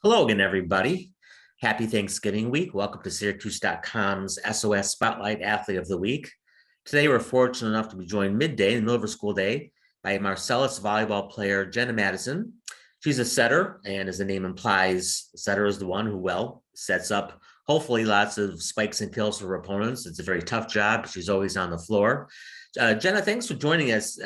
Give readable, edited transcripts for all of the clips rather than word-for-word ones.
Hello again, everybody. Happy Thanksgiving week. Welcome to syracuse.com's SOS Spotlight Athlete of the Week. Today, we're fortunate enough to be joined midday in the middle of a school day by Marcellus volleyball player Jenna Mattison. She's a setter, and as the name implies, the setter is the one who, sets up hopefully lots of spikes and kills for her opponents. It's a very tough job. She's always on the floor. Jenna, thanks for joining us.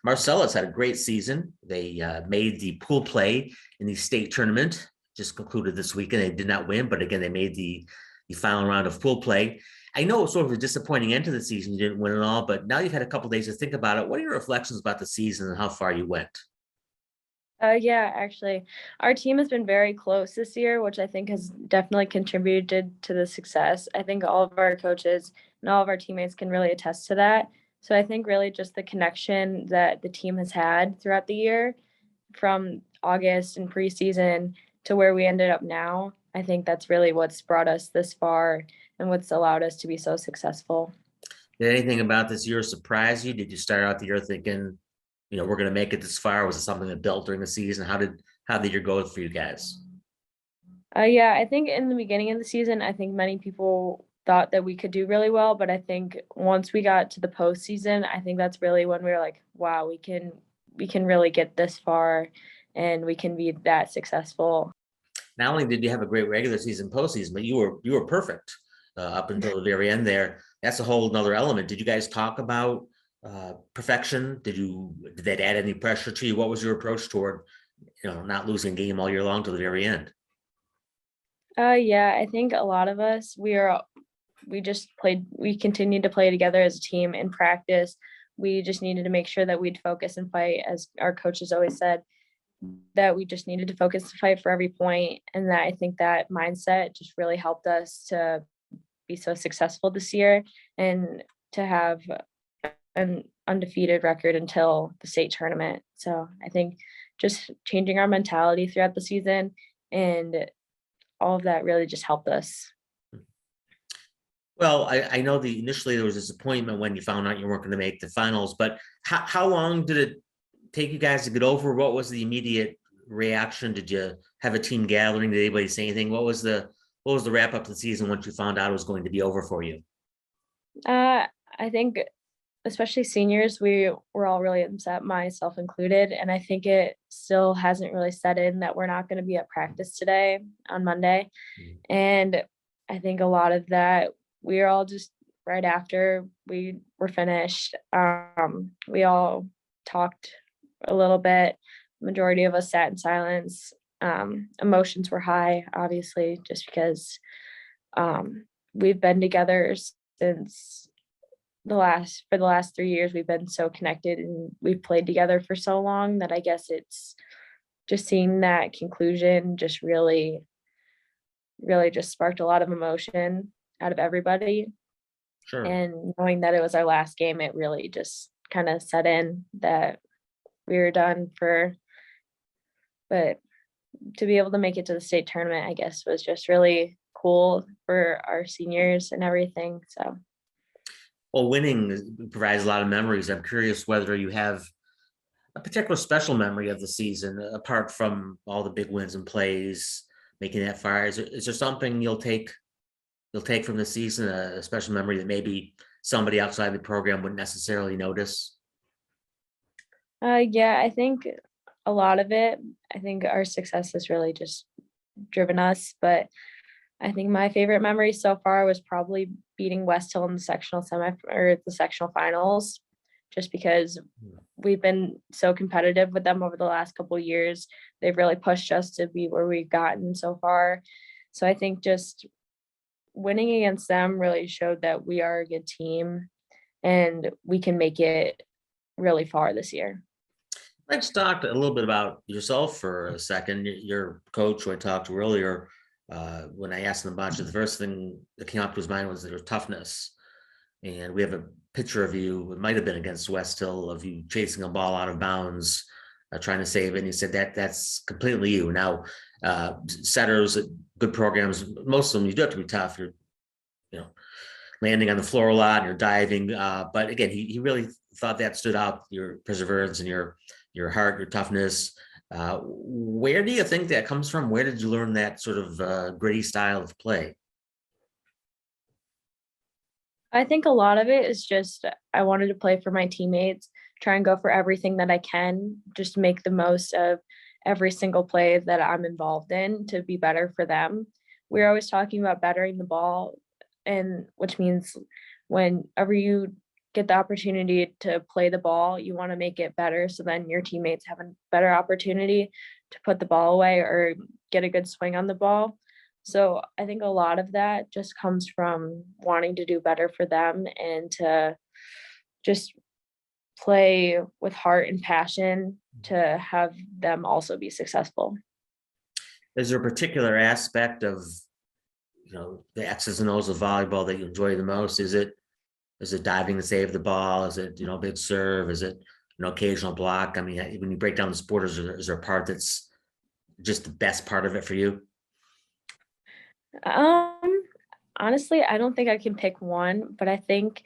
Marcellus had a great season. They made the pool play in the state tournament just concluded this weekend. They did not win, but again, they made the final round of pool play. I know it's sort of a disappointing end to the season. You didn't win it all, but now you've had a couple of days to think about it. What are your reflections about the season and how far you went? Yeah, actually, our team has been very close this year, which I think has definitely contributed to the success. I think all of our coaches and all of our teammates can really attest to that. So I think really just the connection that the team has had throughout the year from August and preseason to where we ended up now, I think that's really what's brought us this far and what's allowed us to be so successful. Did anything about this year surprise you? Did you start out the year thinking, we're going to make it this far? Was it something that built during the season? How did the year go for you guys? Yeah, I think in the beginning of the season, I think many people thought that we could do really well, but I think once we got to the postseason, I think that's really when we were like, wow, we can really get this far and we can be that successful. Not only did you have a great regular season, postseason, but you were perfect up until the very end there. That's a whole nother element. Did you guys talk about perfection? Did that add any pressure to you? What was your approach toward not losing a game all year long to the very end? Yeah, I think a lot of us we continued to play together as a team in practice. We just needed to make sure that we'd focus and fight, as our coaches always said, that we just needed to focus and fight for every point. And that I think that mindset just really helped us to be so successful this year and to have an undefeated record until the state tournament. So I think just changing our mentality throughout the season and all of that really just helped us. Well, I know initially there was disappointment when you found out you weren't going to make the finals, but how long did it take you guys to get over? What was the immediate reaction? Did you have a team gathering? Did anybody say anything? What was the wrap up of the season once you found out it was going to be over for you? I think especially seniors, we were all really upset, myself included. And I think it still hasn't really set in that we're not going to be at practice today on Monday. And I think a lot of that, we are all just right after we were finished. We all talked a little bit. Majority of us sat in silence. Emotions were high, obviously, just because we've been together since for the last 3 years. We've been so connected and we've played together for so long that I guess it's just seeing that conclusion just really just sparked a lot of emotion out of everybody. Sure. And knowing that it was our last game, it really just kind of set in that we were done but to be able to make it to the state tournament, I guess, was just really cool for our seniors and everything. So, well, winning provides a lot of memories. I'm curious whether you have a particular special memory of the season, apart from all the big wins and plays, making that far. Is there something you'll take from the season, a special memory that maybe somebody outside the program wouldn't necessarily notice? yeah, I think a lot of it, I think our success has really just driven us. But I think my favorite memory so far was probably beating West Hill in the sectional finals, just because we've been so competitive with them over the last couple of years. They've really pushed us to be where we've gotten so far. So I think just winning against them really showed that we are a good team and we can make it really far this year. Let's talk a little bit about yourself for a second. Your coach, who I talked to earlier, when I asked him about you, the first thing that came up to his mind was there was toughness. And we have a picture of you, it might have been against West Hill, of you chasing a ball out of bounds, trying to save it. And he said that's completely you. Now, setters at good programs, most of them, you do have to be tough. You're, landing on the floor a lot, and you're diving. But again, he really thought that stood out, your perseverance and your heart, your toughness. Where do you think that comes from? Where did you learn that sort of gritty style of play? I think a lot of it is just I wanted to play for my teammates, try and go for everything that I can, just make the most of every single play that I'm involved in to be better for them. We're always talking about bettering the ball, and which means whenever you get the opportunity to play the ball, you want to make it better so then your teammates have a better opportunity to put the ball away or get a good swing on the ball. So I think a lot of that just comes from wanting to do better for them and to just play with heart and passion to have them also be successful. Is there a particular aspect of the X's and O's of volleyball that you enjoy the most? Is it diving to save the ball? Is it big serve? Is it occasional block? I mean, when you break down the sport, is there a part that's just the best part of it for you? Um, Honestly, I don't think I can pick one, but I think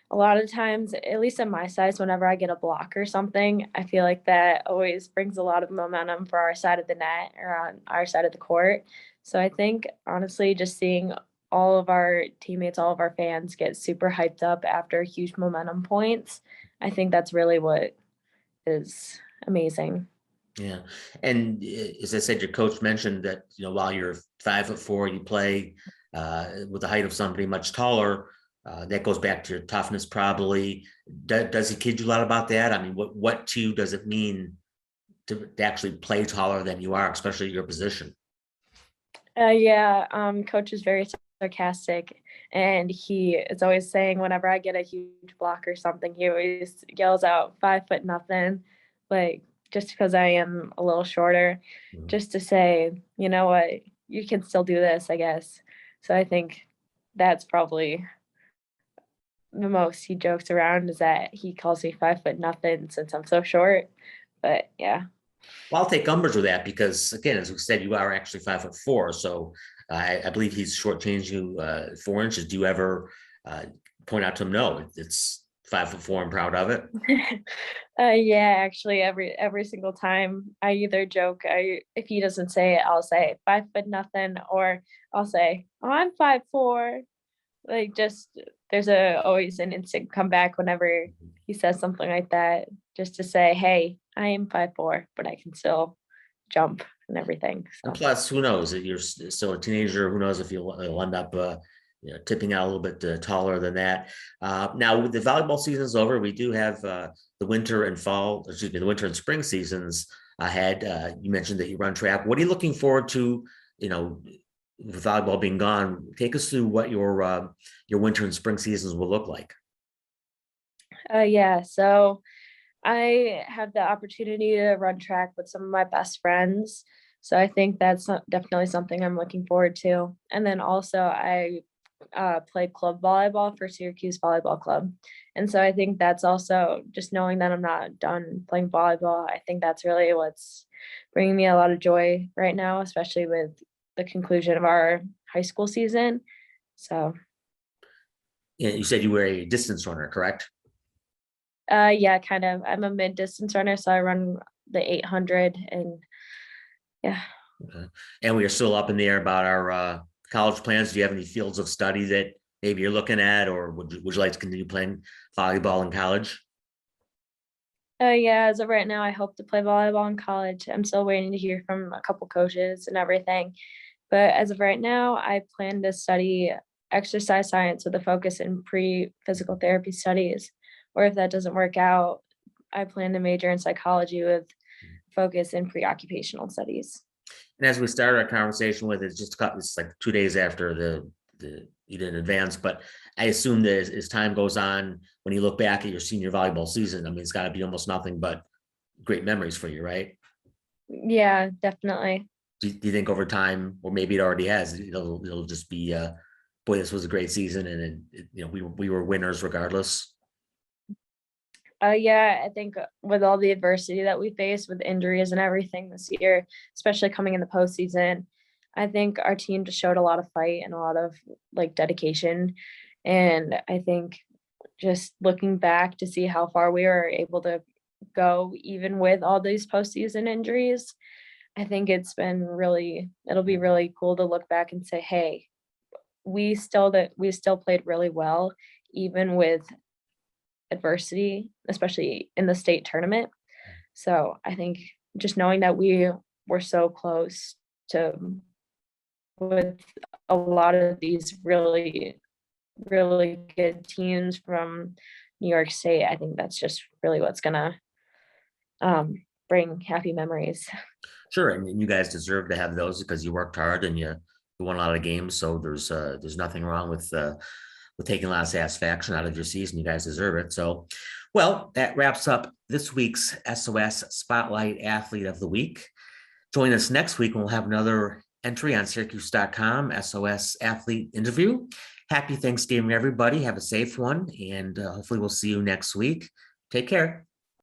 a lot of times, at least at my size, whenever I get a block or something, I feel like that always brings a lot of momentum for our side of the net or on our side of the court. So I think honestly, just seeing all of our teammates, all of our fans get super hyped up after huge momentum points, I think that's really what is amazing. Yeah, and as I said, your coach mentioned that while you're 5'4", you play with the height of somebody much taller. That goes back to your toughness, probably. Does he kid you a lot about that? I mean, what to you does it mean to actually play taller than you are, especially your position? Yeah, coach is very sarcastic, and he is always saying whenever I get a huge block or something, he always yells out 5 foot nothing, like just because I am a little shorter, Mhm. just to say, you know what, you can still do this, I guess. So I think that's probably the most he jokes around is that he calls me 5 foot nothing since I'm so short. But yeah. Well, I'll take umbrage with that because, again, as we said, you are actually 5'4", so I believe he's shortchanged you 4 inches. Do you ever point out to him, no, it's 5'4", I'm proud of it? Yeah, actually, every single time I either joke, I if he doesn't say it, I'll say 5 foot nothing, or I'll say, "Oh, I'm 5'4". Like, just there's a always an instant comeback whenever he says something like that, just to say, "Hey, I am 5'4", but I can still jump and everything. And So, plus, who knows? If you're still a teenager, who knows if you'll end up tipping out a little bit taller than that. Now, with the volleyball season is over, we do have the winter and fall, excuse me, the winter and spring seasons ahead. You mentioned that you run track. What are you looking forward to? With volleyball being gone, take us through what your winter and spring seasons will look like. yeah, so I have the opportunity to run track with some of my best friends. So I think that's definitely something I'm looking forward to. And then also I play club volleyball for Syracuse Volleyball Club. And so I think that's also just knowing that I'm not done playing volleyball. I think that's really what's bringing me a lot of joy right now, especially with the conclusion of our high school season. So You said you were a distance runner, correct? yeah, kind of. I'm a mid distance runner, so I run the 800 and yeah. Okay. And we are still up in the air about our college plans. Do you have any fields of study that maybe you're looking at, or would you like to continue playing volleyball in college? Yeah, as of right now, I hope to play volleyball in college. I'm still waiting to hear from a couple coaches and everything. But as of right now, I plan to study exercise science with a focus in pre-physical therapy studies. Or if that doesn't work out, I plan to major in psychology with focus in pre-occupational studies. And as we started our conversation with, it's like 2 days after the you didn't advance, but I assume that as time goes on, when you look back at your senior volleyball season, I mean, it's got to be almost nothing but great memories for you, right? Yeah, definitely. Do you think over time, or maybe it already has, it'll just be, boy, this was a great season, and we were winners regardless. Yeah, I think with all the adversity that we faced with injuries and everything this year, especially coming in the postseason, I think our team just showed a lot of fight and a lot of like dedication. And I think just looking back to see how far we were able to go even with all these postseason injuries. I think it'll be really cool to look back and say, hey, we still played really well, even with adversity, especially in the state tournament. So I think just knowing that we were so close to with a lot of these really, really good teams from New York State, I think that's just really what's gonna bring happy memories. Sure, and you guys deserve to have those because you worked hard and you won a lot of games. So there's nothing wrong with taking a lot of satisfaction out of your season. You guys deserve it. So, well, that wraps up this week's SOS Spotlight Athlete of the Week. Join us next week and we'll have another entry on syracuse.com SOS Athlete Interview. Happy Thanksgiving, everybody. Have a safe one, and hopefully we'll see you next week. Take care.